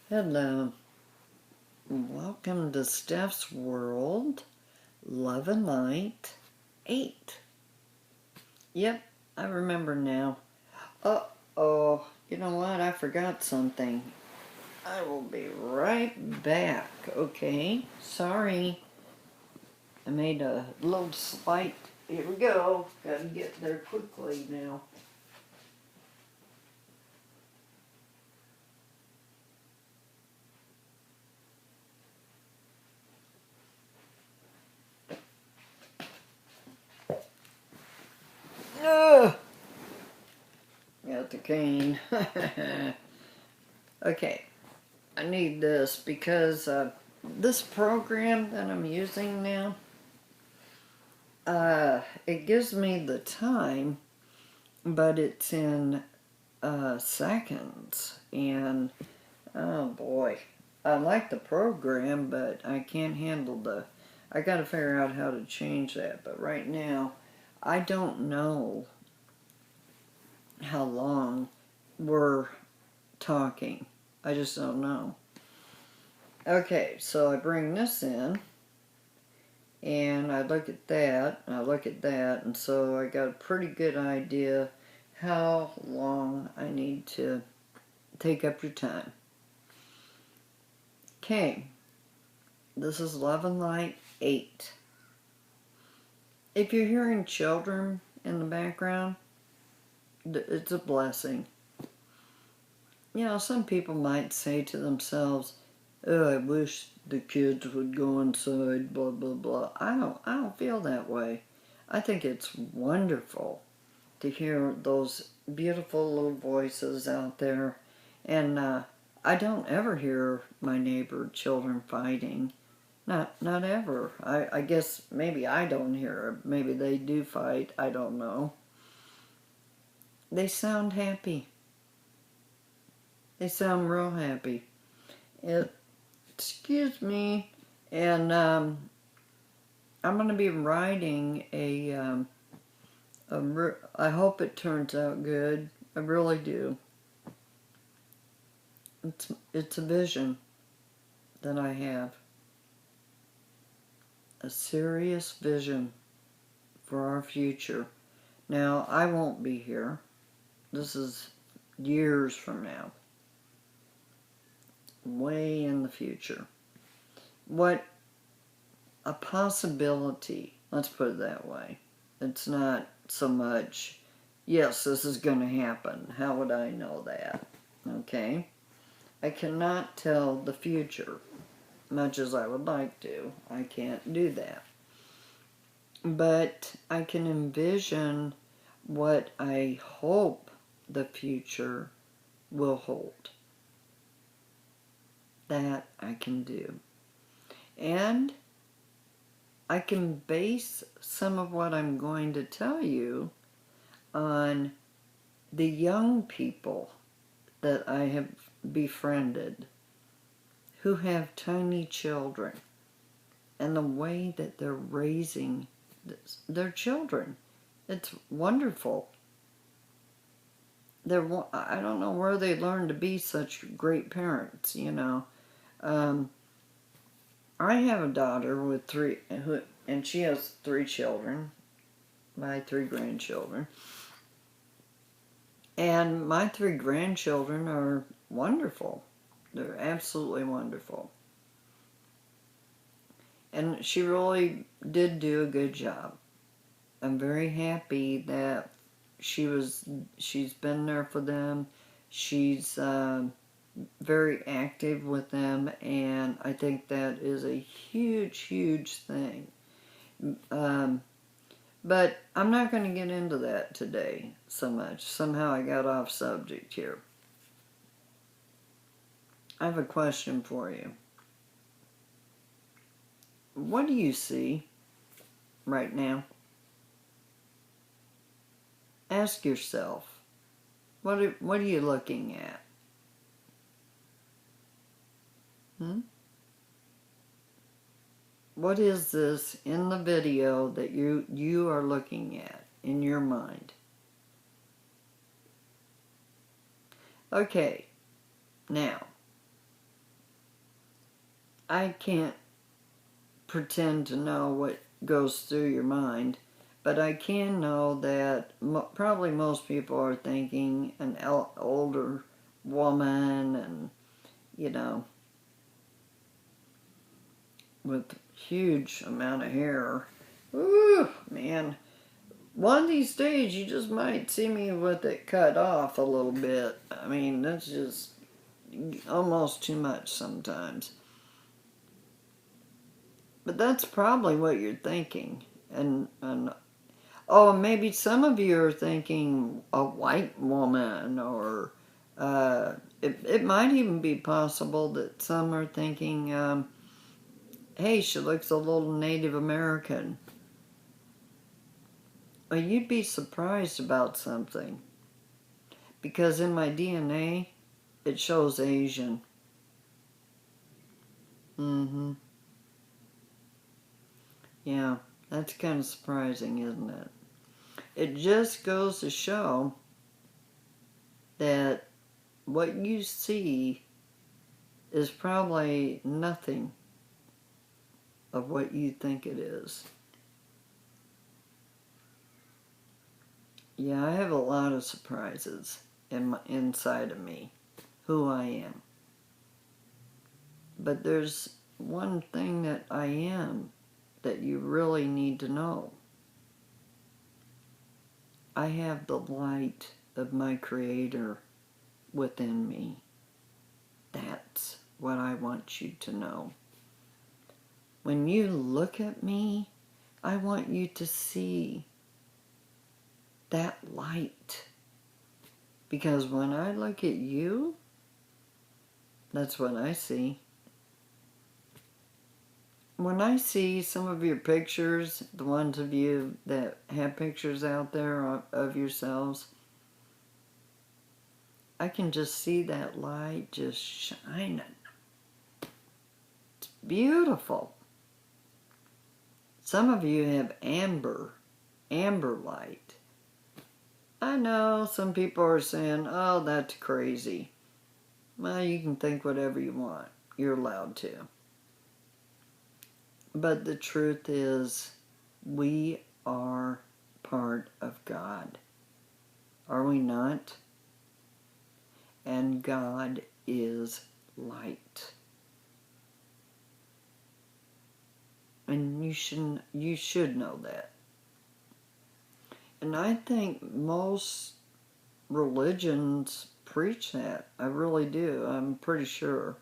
Hello. Welcome to Steph's World, Love and Light 8. Yep, I remember now. Uh-oh, you know what? I forgot something. I will be right back, okay? Sorry. I made a little slight... Here we go. Gotta get there quickly now. Ugh! Got the cane. Okay. I need this because this program that I'm using now, it gives me the time, but it's in seconds. And oh boy, I like the program, but I can't handle I got to figure out how to change that. But right now, I don't know how long we're talking. I just don't know. Okay, so I bring this in, and I look at that, and I look at that, and so I got a pretty good idea how long I need to take up your time. Okay, this is Love and Light 8. If you're hearing children in the background, it's a blessing. You know, some people might say to themselves, oh, I wish the kids would go inside, blah, blah, blah. I don't feel that way. I think it's wonderful to hear those beautiful little voices out there. And I don't ever hear my neighbor children fighting. Not ever. I guess maybe I don't hear. Maybe they do fight. I don't know. They sound happy. They sound real happy. Excuse me. And I'm going to be writing I hope it turns out good. I really do. It's a vision that I have. A serious vision for our future. Now, I won't be here. This is years from now. Way in the future. What a possibility. Let's put it that way. It's not so much, yes, this is going to happen. How would I know that? Okay? I cannot tell the future, much as I would like to. I can't do that. But I can envision what I hope the future will hold. That I can do. And I can base some of what I'm going to tell you on the young people that I have befriended who have tiny children and the way that they're raising their children. It's wonderful. I don't know where they learn to be such great parents, you know. I have a daughter with and she has 3 children, my 3 grandchildren. And my 3 grandchildren are wonderful. They're absolutely wonderful. And she really did do a good job. I'm very happy that she's been there for them. She's very active with them, and I think that is a huge, huge thing. But I'm not going to get into that today so much. Somehow I got off subject here. I have a question for you. What do you see right now? Ask yourself, what are you looking at? What is this in the video that you are looking at in your mind? Okay, now, I can't pretend to know what goes through your mind, but I can know that probably most people are thinking an older woman, and you know, with huge amount of hair. Ooh, man. One of these days you just might see me with it cut off a little bit. I mean, that's just almost too much sometimes. But that's probably what you're thinking. And oh, maybe some of you are thinking a white woman, or it might even be possible that some are thinking, hey, she looks a little Native American. Well, you'd be surprised about something. Because in my DNA, it shows Asian. Mm-hmm. Yeah, that's kind of surprising, isn't it? It just goes to show that what you see is probably nothing of what you think it is. Yeah, I have a lot of surprises inside of me, who I am. But there's one thing that I am that you really need to know. I have the light of my Creator within me. That's what I want you to know. When you look at me, I want you to see that light. Because when I look at you, that's what I see. When I see some of your pictures, the ones of you that have pictures out there of yourselves, I can just see that light just shining. It's beautiful. Some of you have amber light. I know some people are saying, oh, that's crazy. Well, you can think whatever you want. You're allowed to. But the truth is, we are part of God. Are we not? And God is light. And you should know that. And I think most religions preach that. I really do. I'm pretty sure.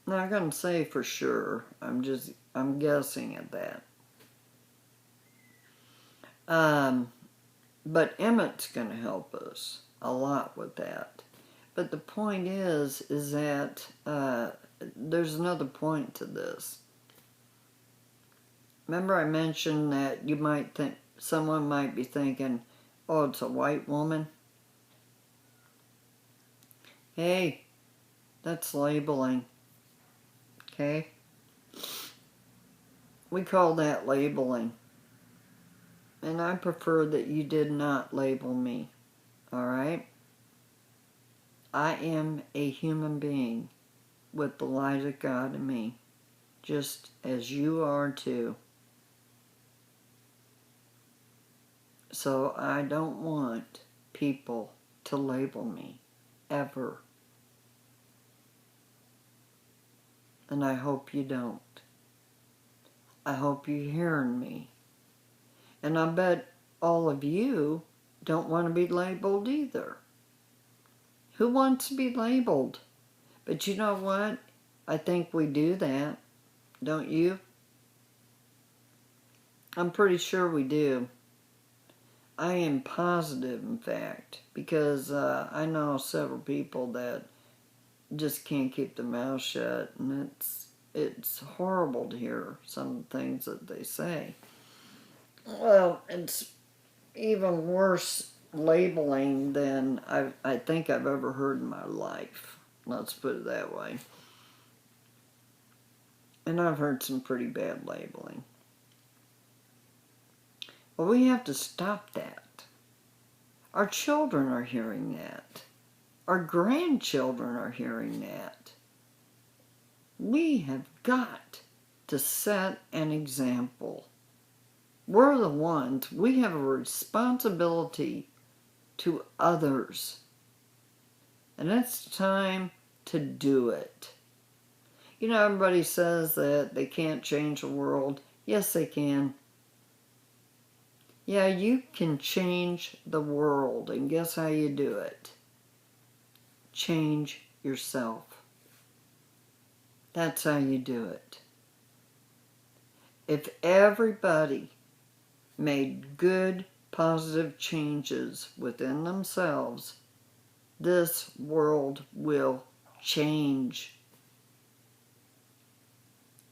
I'm not going to say for sure. I'm guessing at that. But Emmett's going to help us a lot with that. But the point is that there's another point to this. Remember I mentioned that you might think, someone might be thinking, oh, it's a white woman? Hey, that's labeling. Okay? We call that labeling. And I prefer that you did not label me. Alright? I am a human being with the light of God in me. Just as you are too. So I don't want people to label me, ever. And I hope you don't. I hope you're hearing me. And I bet all of you don't want to be labeled either. Who wants to be labeled? But you know what? I think we do that, don't you? I'm pretty sure we do. I am positive, in fact, because I know several people that just can't keep their mouth shut, and it's horrible to hear some of the things that they say. Well, it's even worse labeling than I think I've ever heard in my life. Let's put it that way. And I've heard some pretty bad labeling. Well, we have to stop that. Our children are hearing that. Our grandchildren are hearing that. we have got to set an example. We're the ones, we have a responsibility to others. And it's time to do it. You know, everybody says that they can't change the world. Yes, they can. Yeah, you can change the world. And guess how you do it? Change yourself. That's how you do it. If everybody made good, positive changes within themselves, this world will change.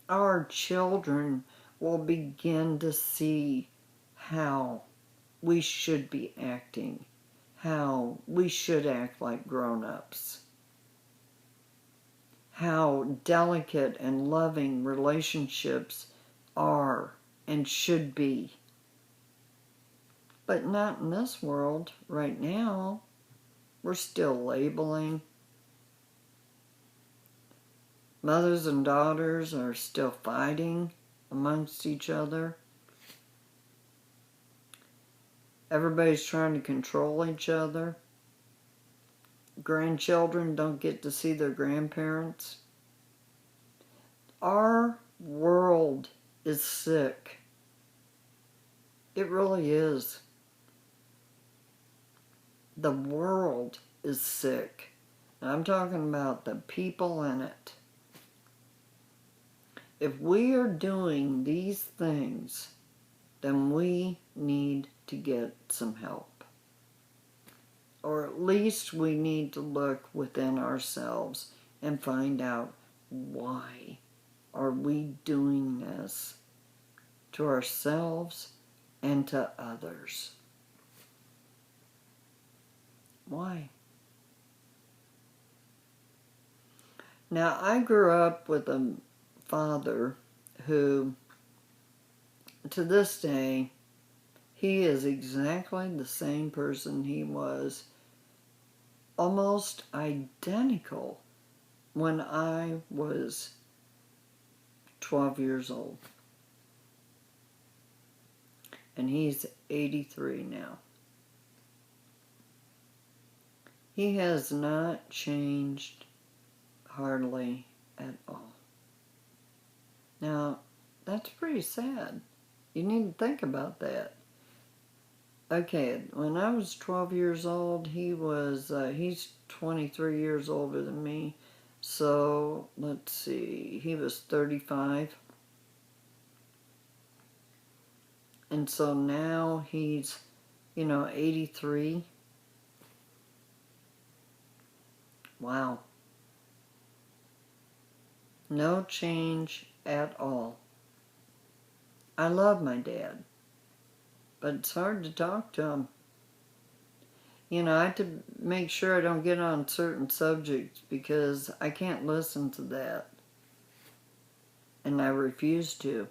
Our children will begin to see how we should be acting, how we should act like grown-ups, how delicate and loving relationships are and should be. But not in this world right now. We're still labeling. Mothers and daughters are still fighting amongst each other. Everybody's trying to control each other. Grandchildren don't get to see their grandparents. Our world is sick. It really is. The world is sick. I'm talking about the people in it. If we are doing these things, then we need to get some help. Or at least we need to look within ourselves and find out, why are we doing this to ourselves and to others? Why? Now, I grew up with a father who, to this day, he is exactly the same person he was, almost identical, when I was 12 years old. And he's 83 now. He has not changed hardly at all. Now, that's pretty sad. You need to think about that. Okay, when I was 12 years old, he's 23 years older than me. So, let's see, he was 35. And so now he's, 83. Wow. No change at all. I love my dad, but it's hard to talk to him. I have to make sure I don't get on certain subjects because I can't listen to that. And I refuse to.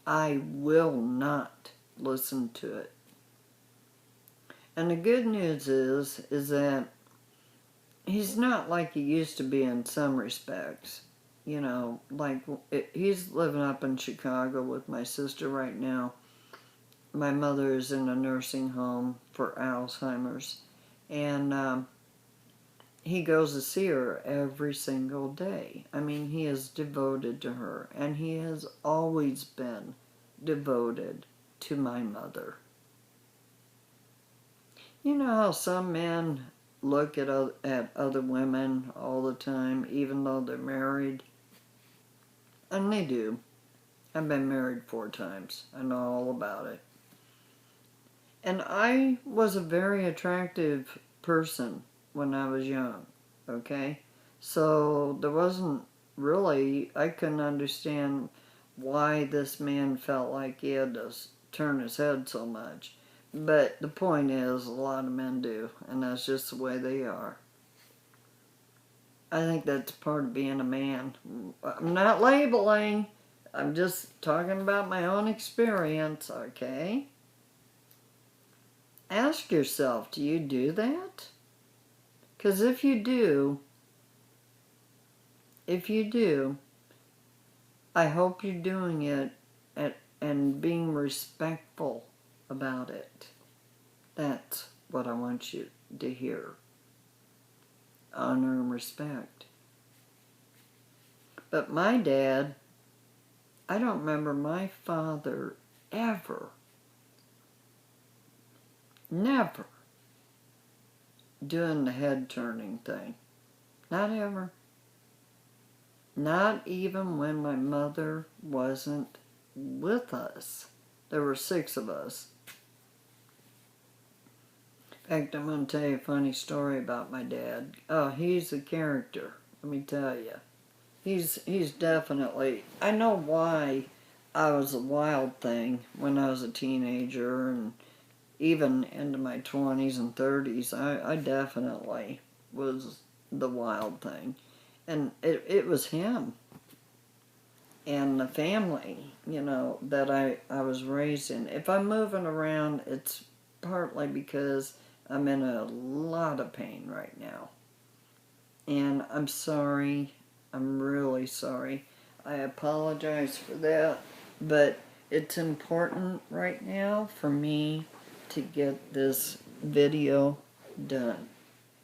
I will not listen to it. And the good news is that he's not like he used to be in some respects. He's living up in Chicago with my sister right now. My mother is in a nursing home for Alzheimer's. And he goes to see her every single day. I mean, he is devoted to her. And he has always been devoted to my mother. You know how some men look at other women all the time, even though they're married? And they do. I've been married 4 times. I know all about it. And I was a very attractive person when I was young, okay? So there wasn't really, I couldn't understand why this man felt like he had to turn his head so much. But the point is, a lot of men do, and that's just the way they are. I think that's part of being a man. I'm not labeling. I'm just talking about my own experience, okay? Ask yourself, do you do that? Because if you do, if you do, I hope you're doing it and being respectful about it. That's what I want you to hear. Honor and respect. But my dad, I don't remember my father ever, never doing the head turning thing. Not ever. Not even when my mother wasn't with us. There were 6 of us. In fact, I'm going to tell you a funny story about my dad. Oh, he's a character, let me tell you. He's definitely... I know why I was a wild thing when I was a teenager and even into my 20s and 30s. I definitely was the wild thing. And it was him and the family, you know, that I was raised in. If I'm moving around, it's partly because I'm in a lot of pain right now. And I'm sorry. I'm really sorry. I apologize for that. But it's important right now for me to get this video done.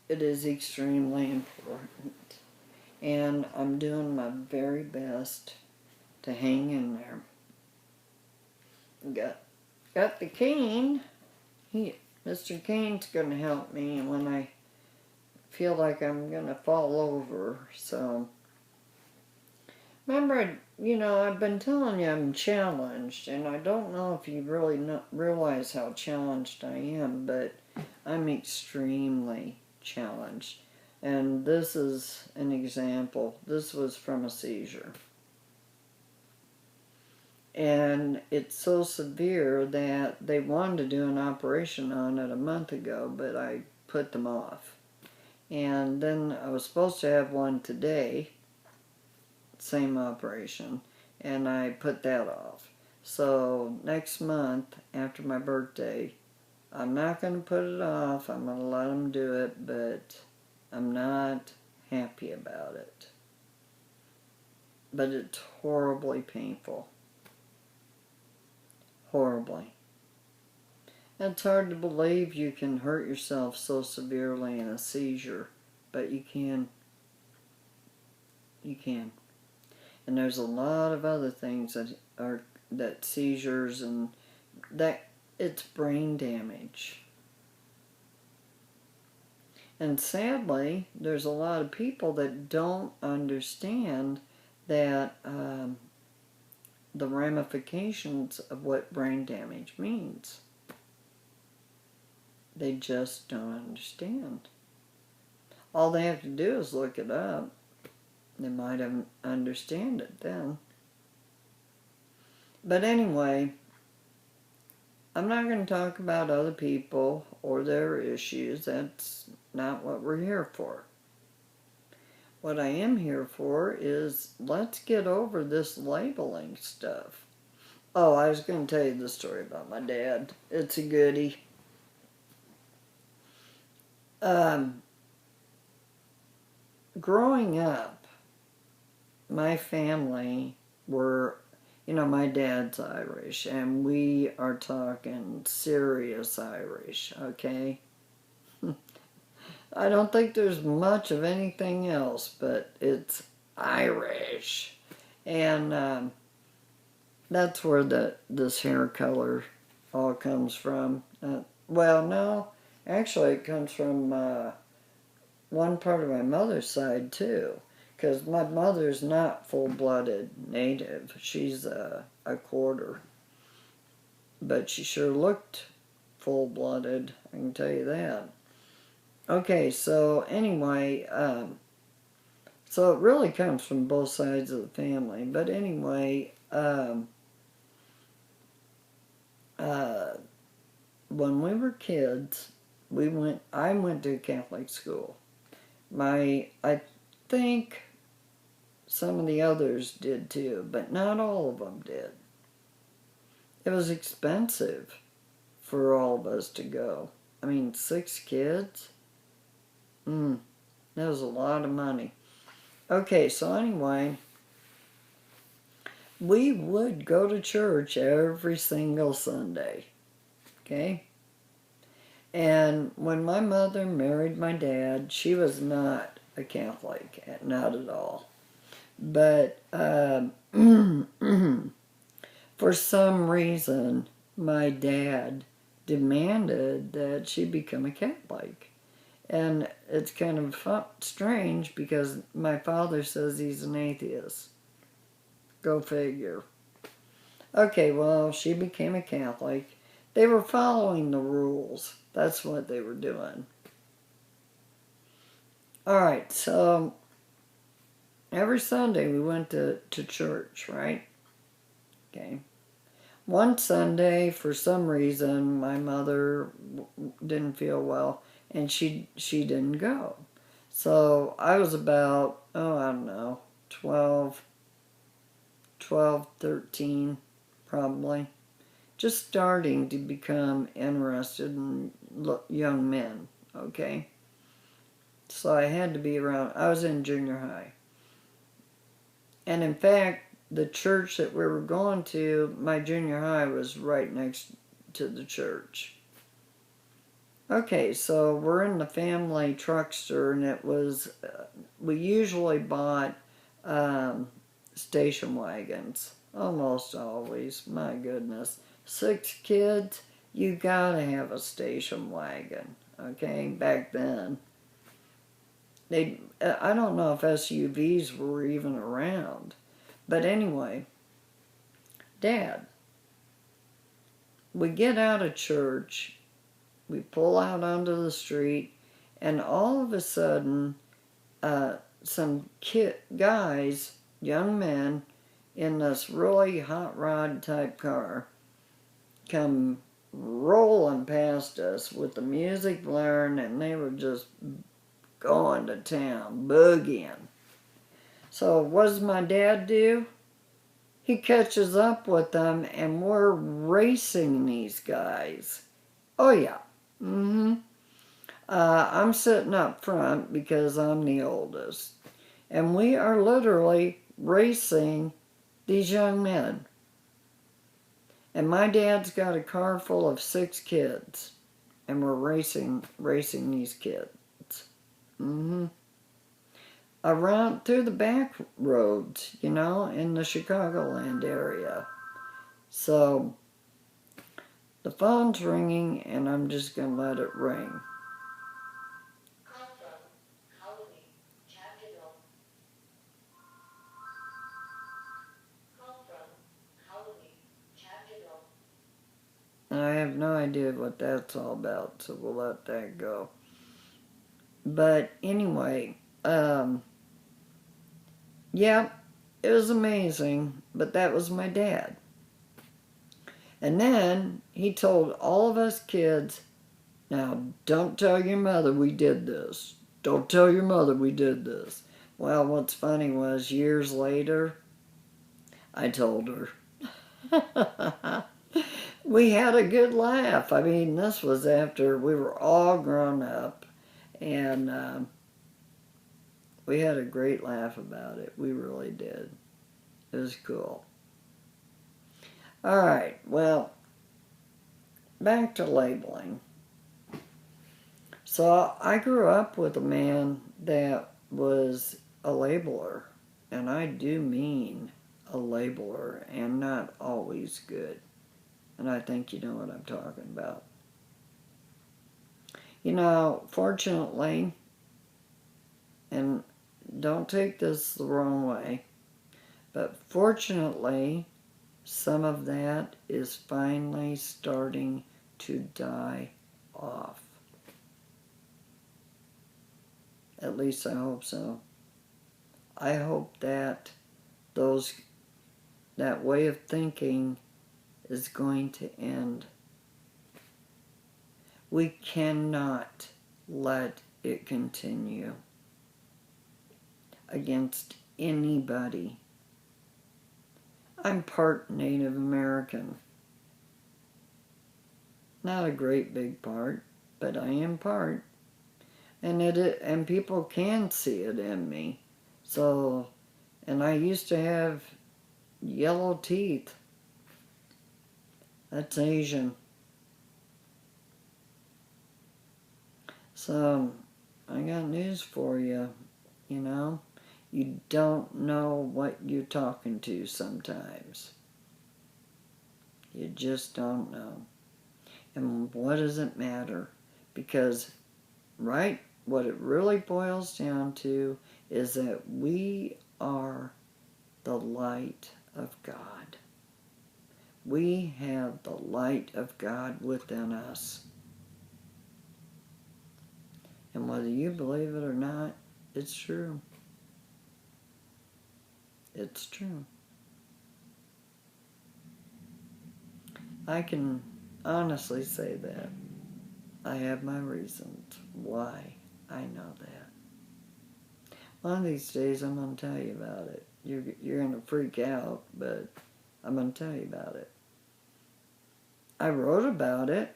It is extremely important. And I'm doing my very best to hang in there. Got the cane. Mr. Cane's going to help me when I feel like I'm going to fall over. So, remember, you know, I've been telling you I'm challenged, and I don't know if you really realize how challenged I am, but I'm extremely challenged. And this is an example. This was from a seizure. And it's so severe that they wanted to do an operation on it a month ago, but I put them off. And then I was supposed to have one today, same operation, and I put that off. So next month, after my birthday, I'm not going to put it off. I'm going to let them do it, but I'm not happy about it. But it's horribly painful. Horribly. It's hard to believe you can hurt yourself so severely in a seizure, but you can. You can. And there's a lot of other things that seizures and that it's brain damage. And sadly, there's a lot of people that don't understand that the ramifications of what brain damage means. They just don't understand. All they have to do is look it up. They might understand it then. But anyway, I'm not going to talk about other people or their issues. That's not what we're here for. What I am here for is let's get over this labeling stuff. Oh, I was going to tell you the story about my dad. It's a goodie. Growing up, my family were, you know, my dad's Irish, and we are talking serious Irish, okay? I don't think there's much of anything else, but it's Irish. And that's where this hair color all comes from. Well, no, actually it comes from one part of my mother's side, too. Because my mother's not full-blooded native. She's a quarter. But she sure looked full-blooded, I can tell you that. Okay, so anyway, so it really comes from both sides of the family. But anyway, when we were kids, I went to a Catholic school. I think some of the others did too, but not all of them did. It was expensive for all of us to go. I mean, 6 kids? That was a lot of money. Okay, so anyway, we would go to church every single Sunday. Okay? And when my mother married my dad, she was not a Catholic, not at all. But for some reason, my dad demanded that she become a Catholic. And it's kind of strange because my father says he's an atheist. Go figure. Okay, well, she became a Catholic. They were following the rules. That's what they were doing. All right, so every Sunday we went to church, right? Okay. One Sunday, for some reason, my mother didn't feel well, and she didn't go. So I was about, I don't know, 12, 13, probably. Just starting to become interested in young men, okay? So I had to be around, I was in junior high. And in fact, the church that we were going to, my junior high was right next to the church. Okay, so we're in the family truckster, and it was, we usually bought station wagons. Almost always, my goodness. 6 kids, you gotta have a station wagon, okay, back then. I don't know if SUVs were even around. But anyway, Dad, we get out of church, we pull out onto the street, and all of a sudden, some guys, young men, in this really hot rod type car, come rolling past us with the music blaring, and they were just going to town, boogieing. So what does my dad do? He catches up with them, and we're racing these guys. Oh, yeah. I'm sitting up front because I'm the oldest. And we are literally racing these young men. And my dad's got a car full of 6 kids. And we're racing these kids. Around through the back roads, in the Chicagoland area. So the phone's ringing, and I'm just going to let it ring. Call from Halloween Capital. Call from Halloween Capital. I have no idea what that's all about, so we'll let that go. But anyway, yeah, it was amazing, but that was my dad. And then he told all of us kids, now don't tell your mother we did this. Don't tell your mother we did this. Well, what's funny was years later, I told her. We had a good laugh. I mean, this was after we were all grown up, and we had a great laugh about it. We really did. It was cool. All right, well, back to labeling. So I grew up with a man that was a labeler, and I do mean a labeler, and not always good. And I think you know what I'm talking about. Fortunately, and don't take this the wrong way, but fortunately, some of that is finally starting to die off. At least I hope so. I hope that that way of thinking is going to end. We cannot let it continue against anybody. I'm part Native American. Not a great big part, but I am part. And people can see it in me. So, and I used to have yellow teeth. That's Asian. So, I got news for you. You know, you don't know what you're talking to sometimes. You just don't know. And what does it matter? Because, right, what it really boils down to is that we are the light of God. We have the light of God within us. And whether you believe it or not, it's true. It's true. I can honestly say that. I have my reasons why I know that. One of these days I'm going to tell you about it. You're going to freak out, but I'm going to tell you about it. I wrote about it,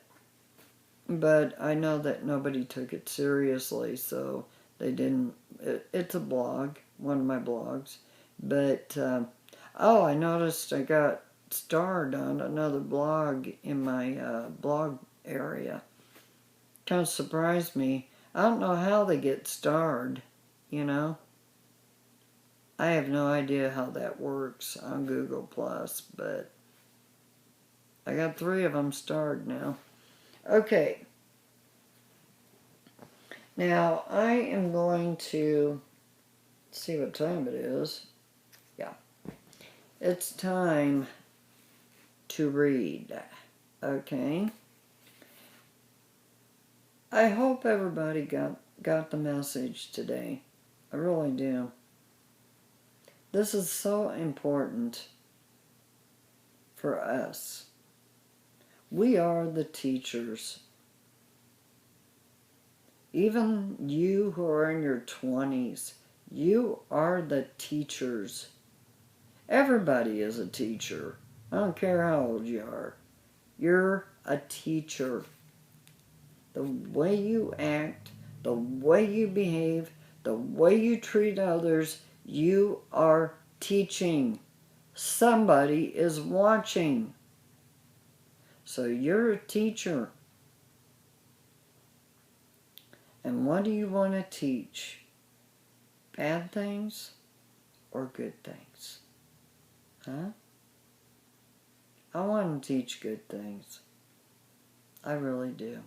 but I know that nobody took it seriously, so they didn't. It's a blog, one of my blogs. But, I noticed I got starred on another blog in my blog area. Kind of surprised me. I don't know how they get starred, you know. I have no idea how that works on Google Plus, but I got 3 of them starred now. Okay. Now I am going to see what time it is. Yeah. It's time to read. Okay. I hope everybody got the message today. I really do. This is so important for us. We are the teachers. Even you who are in your 20s, you are the teachers. Everybody is a teacher. I don't care how old you are. You're a teacher. The way you act, the way you behave, the way you treat others, you are teaching. Somebody is watching. So you're a teacher. And what do you want to teach? Bad things or good things? Huh? I want to teach good things. I really do.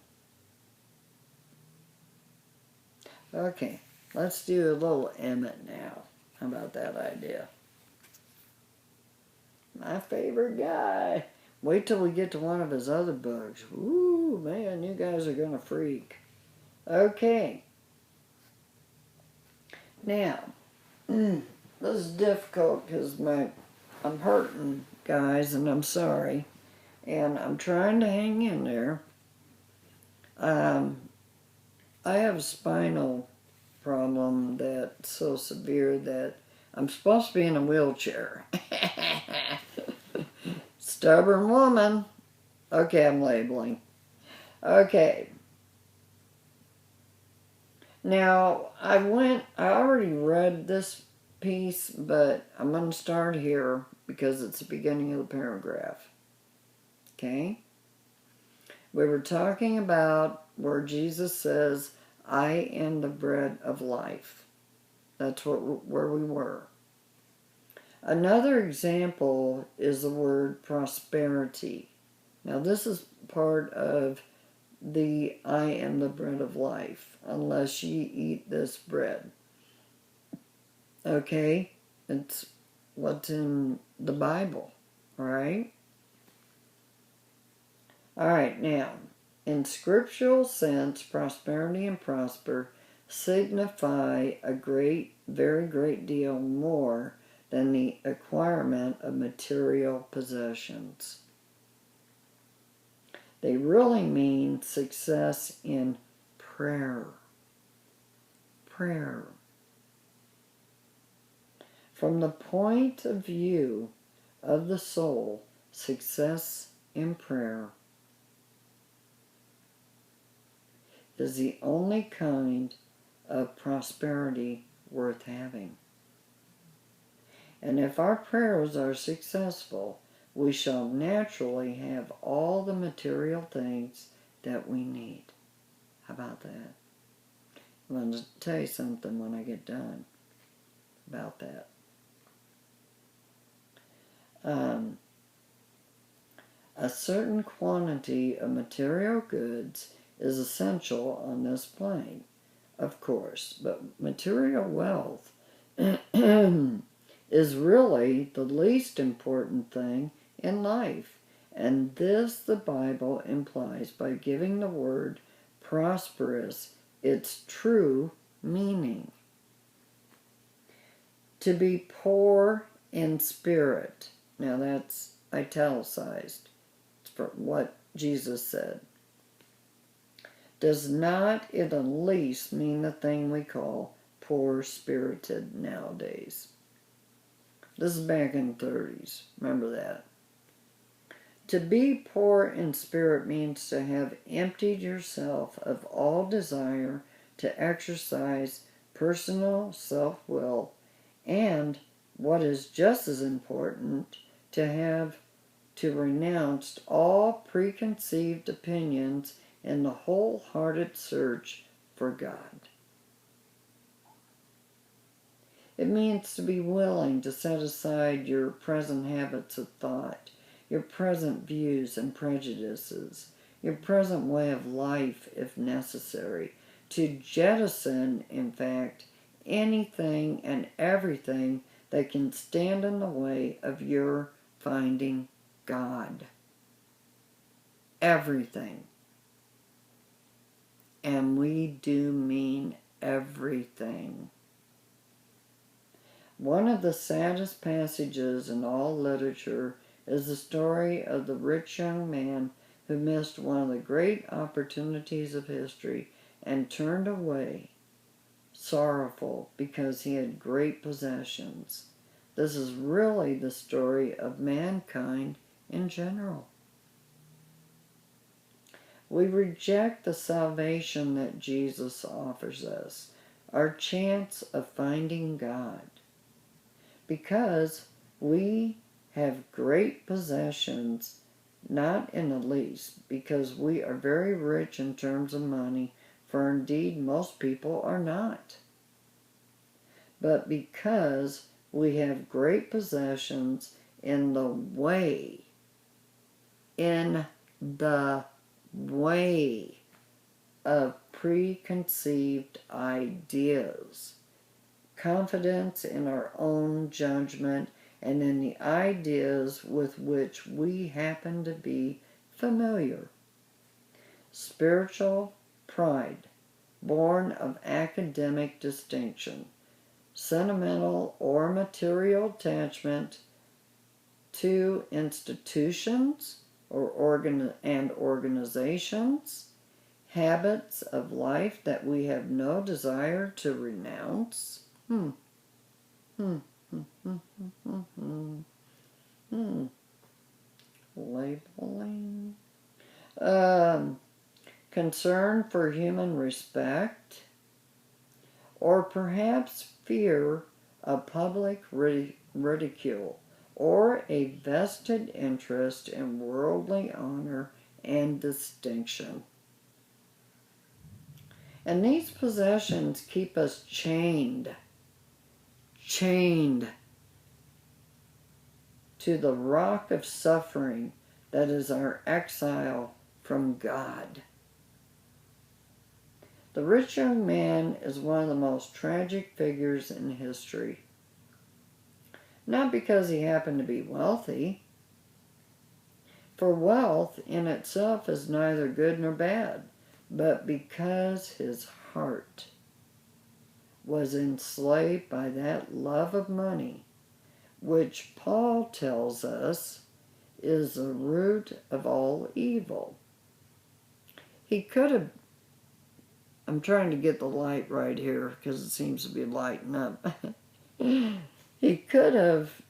Okay, let's do a little Emmett now. How about that idea? My favorite guy. Wait till we get to one of his other books. Ooh, man, you guys are going to freak. Okay. Now, this is difficult because I'm hurting, guys, and I'm sorry. And I'm trying to hang in there. I have a spinal problem that's so severe that I'm supposed to be in a wheelchair. Stubborn woman. Okay, I'm labeling. Okay. Now, I already read this piece, but I'm going to start here because it's the beginning of the paragraph. Okay? We were talking about where Jesus says, I am the bread of life. That's where we were. Another example is the word prosperity. Now, this is part of the I am the bread of life, unless ye eat this bread. Okay? It's what's in the Bible, all right? All right, now, in scriptural sense, prosperity and prosper signify a very great deal more than the acquirement of material possessions. They really mean success in prayer. Prayer. From the point of view of the soul, success in prayer is the only kind of prosperity worth having. And if our prayers are successful, we shall naturally have all the material things that we need. How about that? I'm going to tell you something when I get done about that. A certain quantity of material goods is essential on this plane, of course, but material wealth is really the least important thing in life, and this the Bible implies by giving the word prosperous its true meaning. To be poor in spirit, now that's italicized, it's for what Jesus said, does not in the least mean the thing we call poor-spirited nowadays. This is back in the 30s. Remember that. To be poor in spirit means to have emptied yourself of all desire to exercise personal self-will, and, what is just as important, to renounce all preconceived opinions in the wholehearted search for God. It means to be willing to set aside your present habits of thought, your present views and prejudices, your present way of life if necessary, to jettison, in fact, anything and everything that can stand in the way of your finding God. Everything. And we do mean everything. One of the saddest passages in all literature is the story of the rich young man who missed one of the great opportunities of history and turned away, sorrowful because he had great possessions. This is really the story of mankind in general. We reject the salvation that Jesus offers us, our chance of finding God, because we have great possessions, not in the least because we are very rich in terms of money, for indeed most people are not, but because we have great possessions in the way of preconceived ideas, confidence in our own judgment, and in the ideas with which we happen to be familiar. Spiritual pride, born of academic distinction, sentimental or material attachment to institutions or organizations, habits of life that we have no desire to renounce. Labeling. Concern for human respect, or perhaps fear of public ridicule, or a vested interest in worldly honor and distinction. And these possessions keep us chained to the rock of suffering that is our exile from God. The rich young man is one of the most tragic figures in history. Not because he happened to be wealthy, for wealth in itself is neither good nor bad, but because his heart was enslaved by that love of money, which Paul tells us is the root of all evil. He could have, I'm trying to get the light right here because it seems to be lighting up. He could have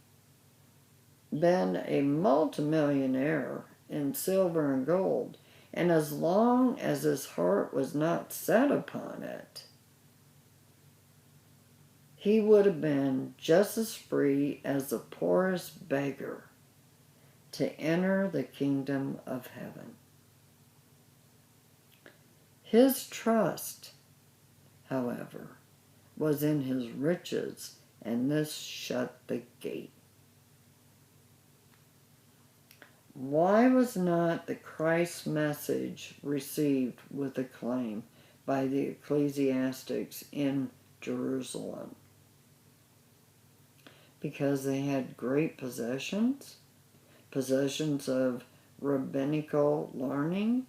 been a multimillionaire in silver and gold, and as long as his heart was not set upon it, he would have been just as free as the poorest beggar to enter the kingdom of heaven. His trust, however, was in his riches, and this shut the gate. Why was not the Christ message received with acclaim by the ecclesiastics in Jerusalem? Because they had great possessions of rabbinical learning,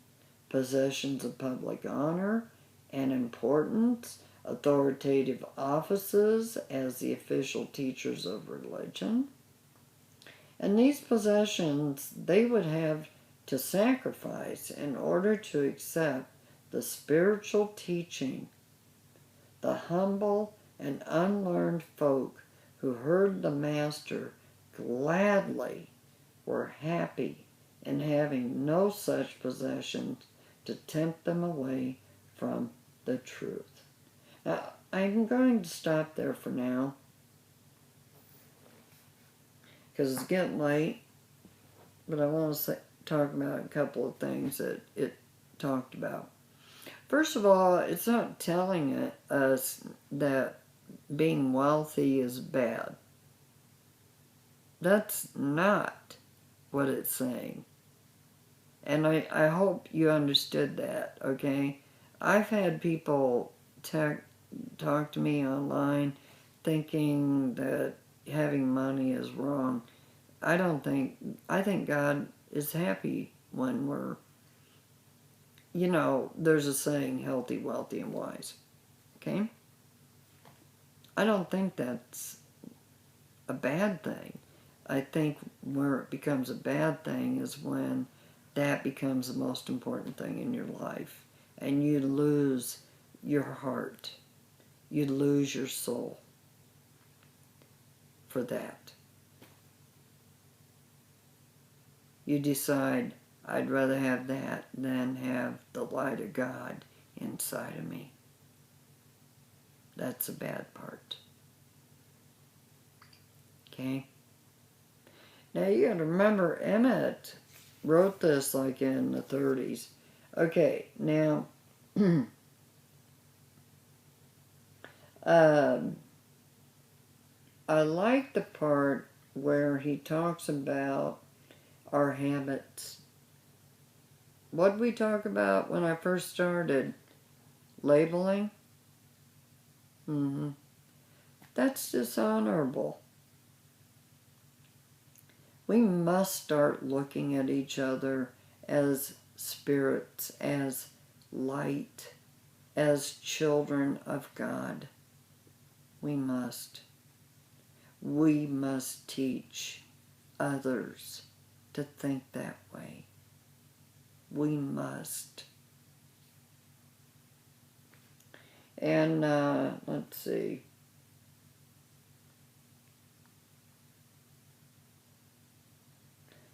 possessions of public honor and importance, authoritative offices as the official teachers of religion. And these possessions they would have to sacrifice in order to accept the spiritual teaching. The humble and unlearned folk who heard the Master gladly were happy in having no such possessions to tempt them away from the truth. Now, I'm going to stop there for now because it's getting late, but I want to talk about a couple of things that it talked about. First of all, it's not telling us that being wealthy is bad. That's not what it's saying. And I hope you understood that, okay? I've had people talk to me online thinking that having money is wrong. I think God is happy when we're, there's a saying, healthy, wealthy, and wise, okay? I don't think that's a bad thing. I think where it becomes a bad thing is when that becomes the most important thing in your life and you lose your heart. You lose your soul for that. You decide, I'd rather have that than have the light of God inside of me. That's the bad part. Okay? Now you gotta remember, Emmett wrote this like in the 30s. Okay, now, I like the part where he talks about our habits. What did we talk about when I first started? Labeling? That's dishonorable. We must start looking at each other as spirits, as light, as children of God. We must. We must teach others to think that way. We must. And let's see.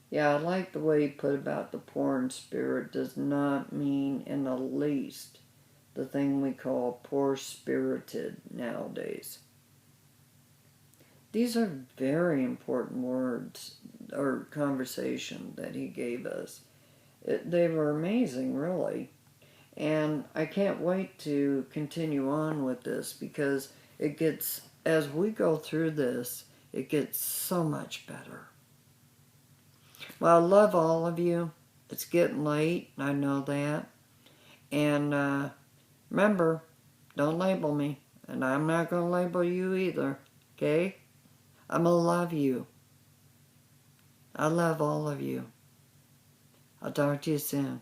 Yeah, I like the way he put about the poor in spirit does not mean in the least the thing we call poor-spirited nowadays. These are very important words or conversation that he gave us. They were amazing, really. And I can't wait to continue on with this because it gets, as we go through this, it gets so much better. Well, I love all of you. It's getting late, I know that. And remember, don't label me. And I'm not going to label you either, okay? I'm going to love you. I love all of you. I'll talk to you soon.